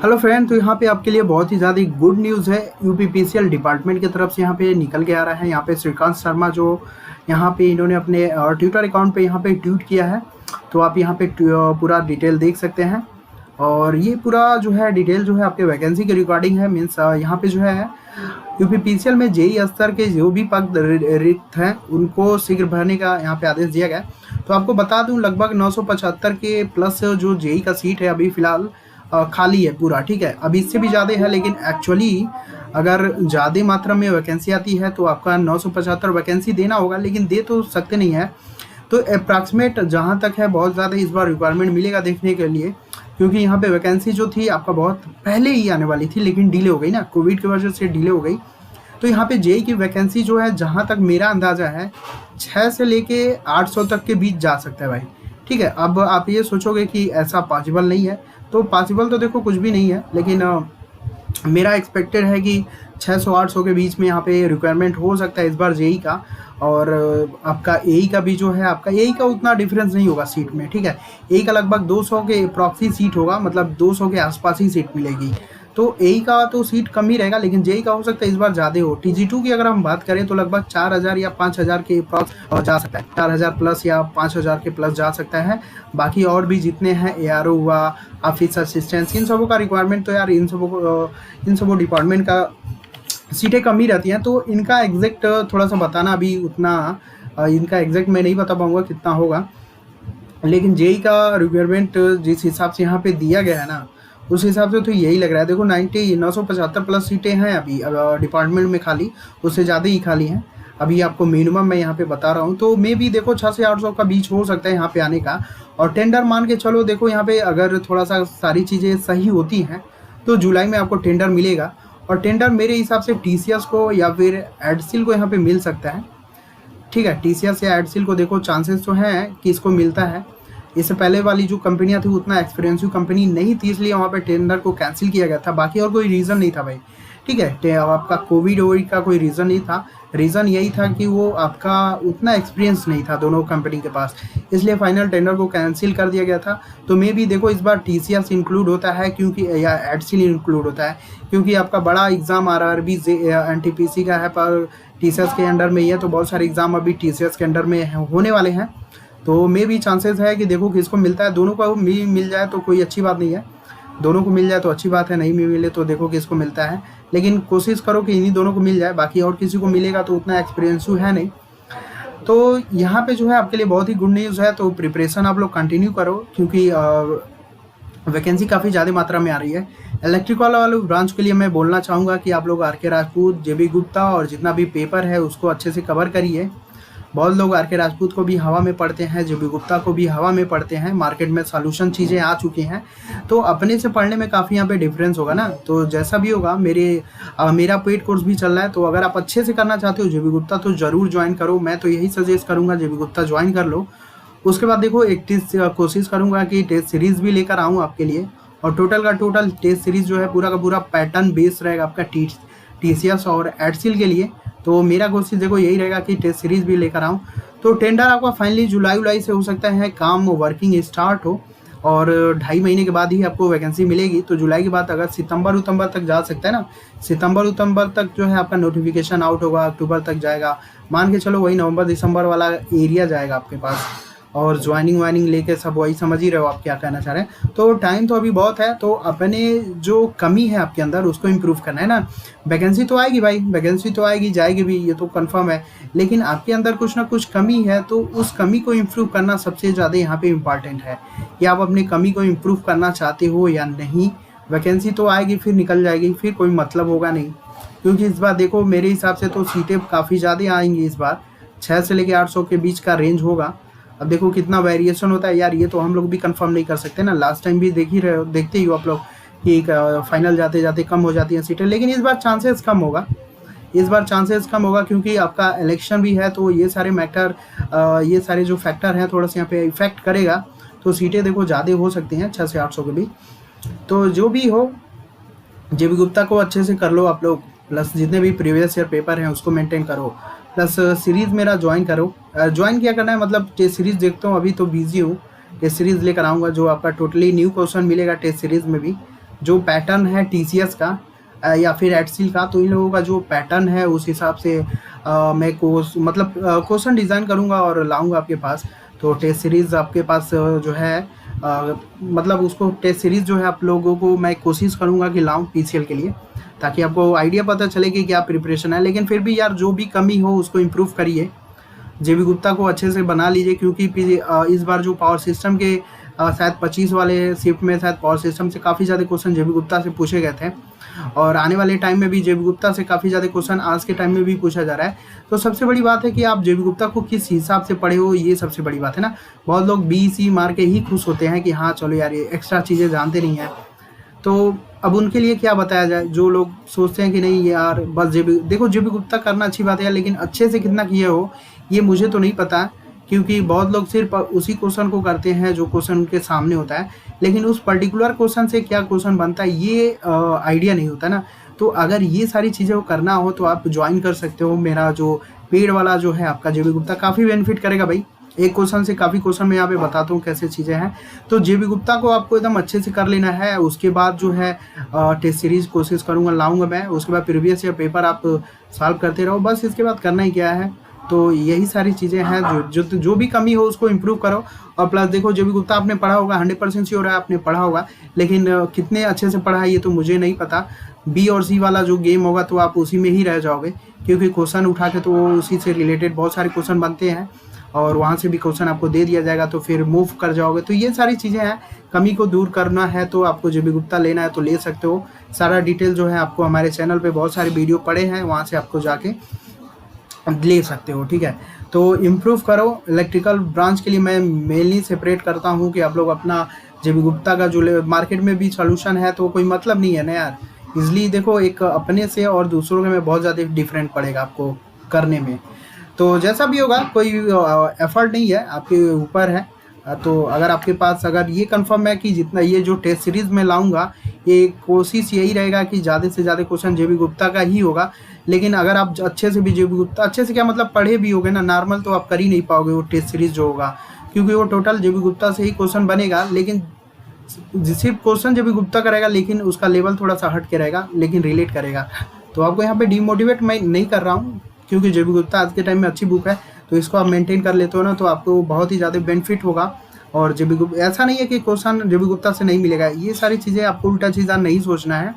Hello friend, तो यहाँ पे आपके लिए बहुत ही ज़्यादा गुड न्यूज़ है। यूपीपीसीएल डिपार्टमेंट की तरफ से यहाँ पे निकल के आ रहा है। यहाँ पे श्रीकांत शर्मा जो यहाँ पे इन्होंने अपने ट्विटर अकाउंट पे यहाँ पे ट्वीट किया है। तो आप यहाँ पे पूरा डिटेल देख सकते हैं। और ये पूरा जो है डिटेल जो है आपके वैकेंसी के रिगार्डिंग है। मीन्स यहाँ पे जो है यूपीपीसीएल में जेई स्तर के जो भी पद रिक्त हैं उनको शीघ्र भरने का यहाँ पे आदेश दिया गया है। तो आपको बता दूं लगभग 975 के प्लस जो जेई का सीट है अभी फिलहाल खाली है पूरा। ठीक है, अभी इससे भी ज़्यादा है, लेकिन एक्चुअली अगर ज़्यादा मात्रा में वैकेंसी आती है तो आपका 975 वैकेंसी देना होगा, लेकिन दे तो सकते नहीं है। तो अप्रॉक्सीमेट जहाँ तक है बहुत ज़्यादा इस बार रिक्वायरमेंट मिलेगा देखने के लिए, क्योंकि यहाँ पे वैकेंसी जो थी आपका बहुत पहले ही आने वाली थी, लेकिन डिले हो गई ना, कोविड की वजह से डिले हो गई। तो यहाँ पे जेई की वैकेंसी जो है जहाँ तक मेरा अंदाज़ा है 6 से लेके 800 तक के बीच जा सकता है भाई। ठीक है, अब आप ये सोचोगे कि ऐसा पॉसिबल नहीं है, तो पॉसिबल तो देखो कुछ भी नहीं है, लेकिन मेरा एक्सपेक्टेड है कि 600-800 के बीच में यहाँ पे रिक्वायरमेंट हो सकता है इस बार जेई का। और आपका एई का भी जो है, आपका एई का उतना डिफरेंस नहीं होगा सीट में। ठीक है, एई का लगभग 200 के प्रॉक्सी सीट होगा, मतलब 200 के आसपास ही सीट मिलेगी। तो एई का तो सीट कम ही रहेगा, लेकिन जेई का हो सकता है इस बार ज़्यादा हो। टीजी2 की अगर हम बात करें तो लगभग 4000 या 5000 के प्रॉक्स जा सकता है, 4000 प्लस या 5000 के प्लस जा सकता है। बाकी और भी जितने हैं, एआरओ हुआ, ऑफिस असिस्टेंट्स, इन सबों का रिक्वायरमेंट तो यार इन सबों डिपार्टमेंट का सीटें कम ही रहती हैं। तो इनका एग्जैक्ट थोड़ा सा बताना अभी उतना इनका एग्जैक्ट मैं नहीं बता पाऊँगा कितना होगा, लेकिन जेई का रिक्वायरमेंट जिस हिसाब से यहाँ पे दिया गया है ना, उस हिसाब से तो यही लग रहा है। देखो 975 प्लस सीटें हैं अभी डिपार्टमेंट में खाली, उससे ज़्यादा ही खाली हैं। अभी आपको मिनिमम मैं यहाँ पे बता रहा हूँ, तो मे भी देखो 6 से 800 का बीच हो सकता है यहाँ पे आने का। और टेंडर मान के चलो, देखो यहाँ पे अगर थोड़ा सा सारी चीज़ें सही होती हैं तो जुलाई में आपको टेंडर मिलेगा। और टेंडर मेरे हिसाब से टीसीएस को या फिर एडसिल को यहाँ पे मिल सकता है। ठीक है, टीसीएस या एडसिल को देखो चांसेस तो हैं कि इसको मिलता है। इससे पहले वाली जो कंपनियां थी उतना एक्सपेंसिव कंपनी नहीं थी, इसलिए वहाँ पे टेंडर को कैंसिल किया गया था। बाकी और कोई रीज़न नहीं था भाई। ठीक है, आपका कोविड वोविड का कोई रीज़न नहीं था। रीज़न यही था कि वो आपका उतना एक्सपीरियंस नहीं था दोनों कंपनी के पास, इसलिए फाइनल टेंडर को कैंसिल कर दिया गया था। तो मे भी देखो इस बार टीसीएस इंक्लूड होता है, क्योंकि या एडसिल इंक्लूड होता है, क्योंकि आपका बड़ा एग्ज़ाम आरआरबी एनटीपीसी का है, पर टीसीएस के अंडर में ही है। तो बहुत सारे एग्ज़ाम अभी टीसीएस के अंडर में होने वाले हैं। तो मे भी चांसेस है कि देखो किसको मिलता है। दोनों को मिल जाए तो कोई अच्छी बात नहीं है, दोनों को मिल जाए तो अच्छी बात है, नहीं मिले तो देखो किसको मिलता है, लेकिन कोशिश करो कि इन्हीं दोनों को मिल जाए। बाकी और किसी को मिलेगा तो उतना एक्सपीरियंसु है नहीं। तो यहाँ पे जो है आपके लिए बहुत ही गुड न्यूज़ है। तो प्रिपरेशन आप लोग कंटिन्यू करो, क्योंकि वैकेंसी काफ़ी ज़्यादा मात्रा में आ रही है। इलेक्ट्रिकल वाले ब्रांच के लिए मैं बोलना चाहूँगा कि आप लोग आर.के. राजपूत, जे.बी. गुप्ता और जितना भी पेपर है उसको अच्छे से कवर करिए। बहुत लोग आर.के. राजपूत को भी हवा में पढ़ते हैं, जे.बी. गुप्ता को भी हवा में पढ़ते हैं। मार्केट में सॉल्यूशन चीज़ें आ चुकी हैं, तो अपने से पढ़ने में काफ़ी यहाँ पे डिफरेंस होगा ना। तो जैसा भी होगा, मेरा पेड कोर्स भी चल रहा है, तो अगर आप अच्छे से करना चाहते हो जे.बी. गुप्ता तो ज़रूर ज्वाइन करो। मैं तो यही सजेस्ट करूँगा, जे.बी. गुप्ता ज्वाइन कर लो। उसके बाद देखो एक कोशिश करूँगा कि टेस्ट सीरीज़ भी लेकर आऊँ आपके लिए, और टोटल का टोटल टेस्ट सीरीज़ जो है पूरा का पूरा पैटर्न बेस रहेगा आपका टीसीएस और एडसिल के लिए। तो मेरा कोशिश देखो यही रहेगा कि टेस्ट सीरीज़ भी लेकर आऊँ। तो टेंडर आपका फाइनली जुलाई से हो सकता है काम वर्किंग स्टार्ट हो, और 2.5 महीने के बाद ही आपको वैकेंसी मिलेगी। तो जुलाई के बाद अगर सितंबर तक जा सकता है ना, सितंबर तक जो है आपका नोटिफिकेशन आउट होगा, अक्टूबर तक जाएगा, मान के चलो वही नवंबर दिसंबर वाला एरिया जाएगा आपके पास। और ज्वाइनिंग वाइनिंग लेके सब वही समझ ही रहे हो आप क्या कहना चाह रहे हैं। तो टाइम तो अभी बहुत है, तो अपने जो कमी है आपके अंदर उसको इम्प्रूव करना है ना। वैकेंसी तो आएगी भाई, वैकेंसी तो आएगी, जाएगी भी, ये तो कंफर्म है, लेकिन आपके अंदर कुछ ना कुछ कमी है, तो उस कमी को इम्प्रूव करना सबसे ज़्यादा यहाँ पे इम्पॉर्टेंट है कि आप अपनी कमी को इम्प्रूव करना चाहते हो या नहीं। वैकेंसी तो आएगी, फिर निकल जाएगी, फिर कोई मतलब होगा नहीं। क्योंकि इस बार देखो मेरे हिसाब से तो सीटें काफ़ी ज़्यादा आएंगी इस बार, 6 से लेकर 800 के बीच का रेंज होगा। अब देखो कितना वेरिएशन होता है यार, ये तो हम लोग भी कंफर्म नहीं कर सकते ना। लास्ट टाइम भी देखते ही हो आप लोग कि फाइनल जाते जाते कम हो जाती हैं सीटें, लेकिन इस बार चांसेस कम होगा। इस बार चांसेस कम होगा क्योंकि आपका इलेक्शन भी है, तो ये सारे जो फैक्टर हैं थोड़ा सा यहाँ पे इफेक्ट करेगा। तो सीटें देखो ज़्यादा हो सकती हैं 6 से 800 के बीच। तो जो भी हो, जे.बी. गुप्ता को अच्छे से कर लो आप लोग, प्लस जितने भी प्रीवियस ईयर पेपर हैं उसको मेंटेन करो, प्लस सीरीज़ मेरा ज्वाइन करो। ज्वाइन क्या करना है, मतलब टेस्ट सीरीज़ देखता हूँ, अभी तो बिजी हूँ। टेस्ट सीरीज़ लेकर आऊँगा जो आपका टोटली न्यू क्वेश्चन मिलेगा टेस्ट सीरीज़ में भी। जो पैटर्न है टीसीएस का या फिर एटसील का, तो इन लोगों का जो पैटर्न है उस हिसाब से मैं कोर्स मतलब क्वेश्चन डिज़ाइन करूँगा और लाऊंगा आपके पास। तो टेस्ट सीरीज़ आपके पास जो है मतलब उसको टेस्ट सीरीज़ जो है आप लोगों को मैं कोशिश करूँगा कि लाऊं पीसीएल के लिए, ताकि आपको आइडिया पता चले कि क्या प्रिपरेशन है। लेकिन फिर भी यार जो भी कमी हो उसको इम्प्रूव करिए, जेबी गुप्ता को अच्छे से बना लीजिए, क्योंकि इस बार जो पावर सिस्टम के शायद 25 वाले शिफ्ट में शायद पावर सिस्टम से काफ़ी ज़्यादा क्वेश्चन जेबी गुप्ता से पूछे गए थे, और आने वाले टाइम में भी जेबी गुप्ता से काफ़ी ज़्यादा क्वेश्चन आज के टाइम में भी पूछा जा रहा है। तो सबसे बड़ी बात है कि आप जेबी गुप्ता को किस हिसाब से पढ़े हो, ये सबसे बड़ी बात है ना। बहुत लोग BC मार के ही खुश होते हैं कि हाँ चलो यार ये एक्स्ट्रा चीज़ें जानते नहीं हैं, तो अब उनके लिए क्या बताया जाए। जो लोग सोचते हैं कि नहीं यार बस देखो जेबी गुप्ता करना अच्छी बात है, लेकिन अच्छे से कितना किए हो ये मुझे तो नहीं पता, क्योंकि बहुत लोग सिर्फ उसी क्वेश्चन को करते हैं जो क्वेश्चन उनके सामने होता है, लेकिन उस पर्टिकुलर क्वेश्चन से क्या क्वेश्चन बनता है ये आइडिया नहीं होता ना। तो अगर ये सारी चीज़ें करना हो तो आप ज्वाइन कर सकते हो मेरा जो पेड वाला जो है आपका जेबी गुप्ता, काफ़ी बेनिफिट करेगा भाई। एक क्वेश्चन से काफ़ी क्वेश्चन मैं यहाँ पे बताता हूँ कैसे चीज़ें हैं। तो जेबी गुप्ता को आपको एकदम अच्छे से कर लेना है। उसके बाद जो है टेस्ट सीरीज कोशिश करूँगा लाऊंगा मैं, उसके बाद प्रीवियस ईयर पेपर आप सॉल्व करते रहो, बस इसके बाद करना ही क्या है। तो यही सारी चीज़ें हैं, जो भी कमी हो उसको इम्प्रूव करो। और प्लस देखो जेबी गुप्ता आपने पढ़ा होगा, 100% श्योर है आपने पढ़ा होगा, लेकिन कितने अच्छे से पढ़ा है ये तो मुझे नहीं पता। B और C वाला जो गेम होगा तो आप उसी में ही रह जाओगे, क्योंकि क्वेश्चन उठा के तो उसी से रिलेटेड बहुत सारे क्वेश्चन बनते हैं और वहाँ से भी क्वेश्चन आपको दे दिया जाएगा, तो फिर मूव कर जाओगे। तो ये सारी चीज़ें हैं, कमी को दूर करना है तो आपको जेबी गुप्ता लेना है तो ले सकते हो। सारा डिटेल जो है आपको हमारे चैनल पे बहुत सारे वीडियो पड़े हैं, वहाँ से आपको जाके ले सकते हो, ठीक है। तो इम्प्रूव करो। इलेक्ट्रिकल ब्रांच के लिए मैं मेनली सेपरेट करता हूँ कि आप लोग अपना जेबी गुप्ता का जो मार्केट में भी सोल्यूशन है तो कोई मतलब नहीं है ना यार। इसलिए देखो एक अपने से और दूसरों के में बहुत ज़्यादा डिफरेंट पड़ेगा आपको करने में। तो जैसा भी होगा कोई एफर्ट नहीं है, आपके ऊपर है। तो अगर आपके पास अगर ये कंफर्म है कि जितना ये जो टेस्ट सीरीज़ में लाऊंगा, ये कोशिश यही रहेगा कि ज़्यादा से ज़्यादा क्वेश्चन जेबी गुप्ता का ही होगा। लेकिन अगर आप अच्छे से भी जेबी गुप्ता, अच्छे से क्या मतलब पढ़े भी होगे ना नॉर्मल, तो आप कर ही नहीं पाओगे वो टेस्ट सीरीज़ जो होगा, क्योंकि वो टोटल जेबी गुप्ता से ही क्वेश्चन बनेगा। लेकिन सिर्फ क्वेश्चन जेबी गुप्ता करेगा, लेकिन उसका लेवल थोड़ा सा हट के रहेगा, लेकिन रिलेट करेगा। तो आपको यहाँ पे डिमोटिवेट मैं नहीं कर रहा हूँ, क्योंकि जेबी गुप्ता आज के टाइम में अच्छी बुक है, तो इसको आप मेंटेन कर लेते हो ना तो आपको बहुत ही ज़्यादा बेनिफिट होगा। और जेबी गुप्ता ऐसा नहीं है कि क्वेश्चन जेबी गुप्ता से नहीं मिलेगा, ये सारी चीज़ें आपको उल्टा सीधा नहीं सोचना है।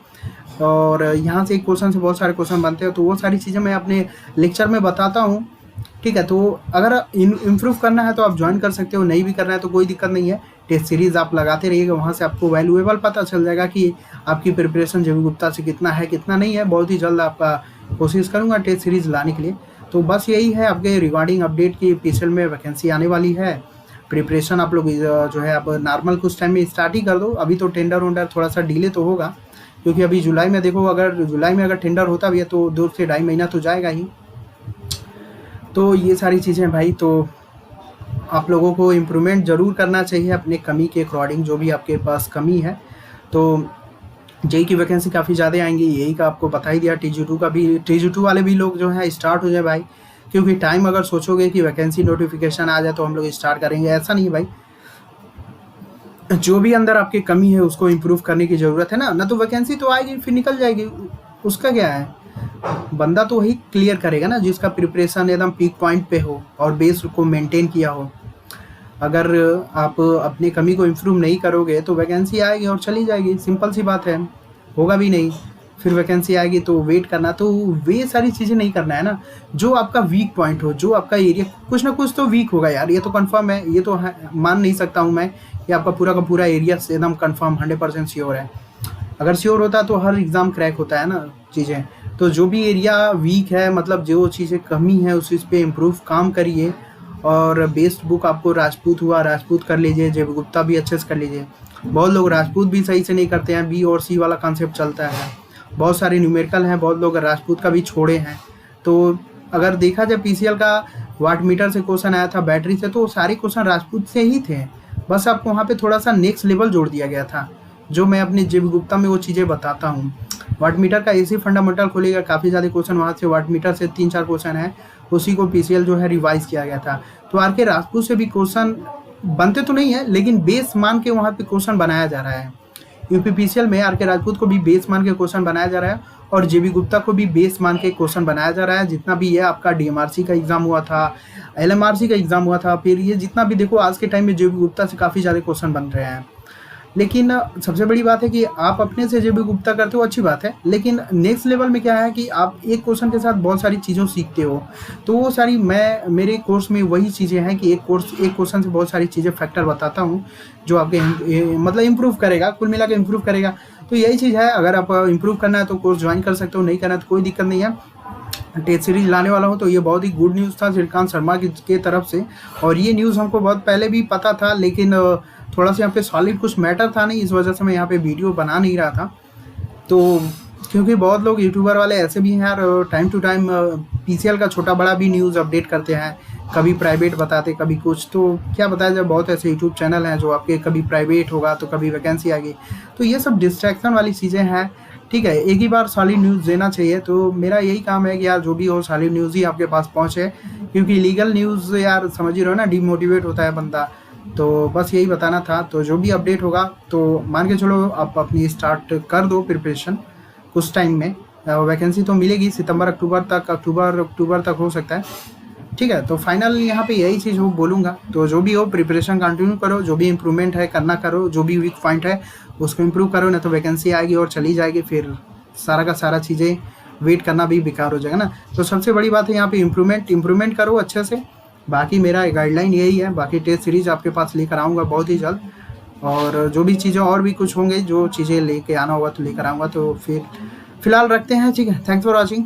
और यहाँ से एक क्वेश्चन से बहुत सारे क्वेश्चन बनते हैं, तो वो सारी चीज़ें मैं अपने लेक्चर में बताता हूँ, ठीक है। तो अगर इम्प्रूव करना है तो आप ज्वाइन कर सकते हो, नहीं भी करना है तो कोई दिक्कत नहीं है। टेस्ट सीरीज़ आप लगाते रहिएगा, वहाँ से आपको वैल्यूएबल पता चल जाएगा कि आपकी प्रिपरेशन जेबी गुप्ता से कितना है कितना नहीं है। बहुत ही जल्द आपका कोशिश करूँगा टेस्ट सीरीज़ लाने के लिए। तो बस यही है आपके रिगार्डिंग अपडेट की पीसीएल में वैकेंसी आने वाली है। प्रिपरेशन आप लोग जो है अब नॉर्मल कुछ टाइम में स्टार्ट ही कर दो। अभी तो टेंडर वेंडर थोड़ा सा डिले तो होगा, क्योंकि अभी जुलाई में देखो, अगर जुलाई में अगर टेंडर होता भी है तो 2 से 2.5 महीना तो जाएगा ही। तो ये सारी चीज़ें भाई, तो आप लोगों को इम्प्रूवमेंट ज़रूर करना चाहिए अपने कमी के अकॉर्डिंग, जो भी आपके पास कमी है। तो जेई की वैकेंसी काफ़ी ज़्यादा आएंगी, यही का आपको बता ही दिया। TG2 का भी, TG2 वाले भी लोग जो है स्टार्ट हो जाए भाई, क्योंकि टाइम अगर सोचोगे कि वैकेंसी नोटिफिकेशन आ जाए तो हम लोग स्टार्ट करेंगे, ऐसा नहीं भाई। जो भी अंदर आपकी कमी है उसको इम्प्रूव करने की ज़रूरत है ना तो वैकेंसी तो आएगी फिर निकल जाएगी, उसका क्या है। बंदा तो वही क्लियर करेगा ना जिसका प्रिपरेशन एकदम पीक पॉइंट पे हो और बेस को मेंटेन किया हो। अगर आप अपनी कमी को इम्प्रूव नहीं करोगे तो वैकेंसी आएगी और चली जाएगी, सिंपल सी बात है। होगा भी नहीं, फिर वैकेंसी आएगी तो वेट करना, तो वे सारी चीज़ें नहीं करना है ना। जो आपका वीक पॉइंट हो, जो आपका एरिया कुछ ना कुछ तो वीक होगा यार, ये तो कंफर्म है। ये तो मान नहीं सकता हूँ मैं कि आपका पूरा का पूरा एरिया एकदम कंफर्म 100% श्योर है। अगर श्योर होता तो हर एग्ज़ाम क्रैक होता है ना चीज़ें। तो जो भी एरिया वीक है, मतलब जो चीज़ें कमी है उस चीज़ पे इम्प्रूव काम करिए। और बेस्ट बुक आपको राजपूत हुआ, राजपूत कर लीजिए, जेबी गुप्ता भी अच्छे से कर लीजिए। बहुत लोग राजपूत भी सही से नहीं करते हैं, B और C वाला कॉन्सेप्ट चलता है। बहुत सारे न्यूमेरिकल हैं, बहुत लोग राजपूत का भी छोड़े हैं। तो अगर देखा जाए पीसीएल का वाट मीटर से क्वेश्चन आया था, बैटरी से, तो सारे क्वेश्चन राजपूत से ही थे, बस आपको वहाँ पे थोड़ा सा नेक्स्ट लेवल जोड़ दिया गया था, जो मैं अपने जेबी गुप्ता में वो चीज़ें बताता हूँ। वाट मीटर का ऐसी फंडामेंटल खोलेगा, काफ़ी ज़्यादा क्वेश्चन वहाँ से वाट मीटर से 3-4 क्वेश्चन है, उसी को पीसीएल जो है रिवाइज किया गया था। तो आर के राजपूत से भी क्वेश्चन बनते तो नहीं है, लेकिन बेस मान के वहाँ पे क्वेश्चन बनाया जा रहा है। यूपीपीसीएल में आर के राजपूत को भी बेस मान के क्वेश्चन बनाया जा रहा है और जेबी गुप्ता को भी बेस मान के क्वेश्चन बनाया जा रहा है। जितना भी ये आपका डीएमआरसी का एग्जाम हुआ था, एलएमआरसी का एग्जाम हुआ था, फिर ये जितना भी देखो आज के टाइम में जेबी गुप्ता से काफ़ी ज़्यादा क्वेश्चन बन रहे हैं। लेकिन सबसे बड़ी बात है कि आप अपने से जेबी गुप्ता करते हो, अच्छी बात है, लेकिन नेक्स्ट लेवल में क्या है कि आप एक क्वेश्चन के साथ बहुत सारी चीज़ों सीखते हो। तो वो सारी मैं मेरे कोर्स में वही चीज़ें हैं कि एक क्वेश्चन से बहुत सारी चीज़ें फैक्टर बताता हूँ जो आपके मतलब इम्प्रूव करेगा, कुल मिला के इम्प्रूव करेगा। तो यही चीज़ है, अगर आप इम्प्रूव करना है तो कोर्स ज्वाइन कर सकते हो, नहीं करना है तो कोई दिक्कत नहीं है। टेस्ट सीरीज लाने वाला हूँ। तो ये बहुत ही गुड न्यूज़ था श्रीकांत शर्मा के तरफ से, और ये न्यूज़ हमको बहुत पहले भी पता था, लेकिन थोड़ा सा यहाँ पे सॉलिड कुछ मैटर था नहीं, इस वजह से मैं यहाँ पे वीडियो बना नहीं रहा था। तो क्योंकि बहुत लोग यूट्यूबर वाले ऐसे भी हैं यार, टाइम टू टाइम पीसीएल का छोटा बड़ा भी न्यूज़ अपडेट करते हैं, कभी प्राइवेट बताते कभी कुछ। तो क्या बताया जाए, बहुत ऐसे यूट्यूब चैनल हैं जो आपके कभी प्राइवेट होगा तो कभी वैकेंसी आ गई। तो ये सब डिस्ट्रैक्शन वाली चीज़ें हैं, ठीक है। एक ही बार सॉलिड न्यूज़ देना चाहिए। तो मेरा यही काम है कि यार जो भी हो सॉलिड न्यूज़ ही आपके पास पहुँचे, क्योंकि लीगल न्यूज़ यार समझ ही रहो ना, डिमोटिवेट होता है बंदा। तो बस यही बताना था। तो जो भी अपडेट होगा तो मान के चलो आप अपनी स्टार्ट कर दो प्रिपरेशन कुछ टाइम में। वैकेंसी तो मिलेगी सितंबर अक्टूबर तक हो सकता है, ठीक है। तो फाइनल यहाँ पे यही चीज़ वो बोलूँगा। तो जो भी हो प्रिपरेशन कंटिन्यू करो, जो भी इम्प्रूवमेंट है करना करो, जो भी वीक पॉइंट है उसको इम्प्रूव करो, नहीं तो वैकेंसी आएगी और चली जाएगी, फिर सारा का सारा चीज़ें वेट करना भी बेकार हो जाएगा ना। तो सबसे बड़ी बात है यहाँ पे इम्प्रूवमेंट करो अच्छे से। बाकी मेरा गाइडलाइन यही है। बाकी टेस्ट सीरीज आपके पास लेकर आऊँगा बहुत ही जल्द, और जो भी चीज़ें और भी कुछ होंगे, जो चीज़ें लेके आना होगा तो लेकर आऊँगा। तो फिर फिलहाल रखते हैं, ठीक है। Thanks for watching.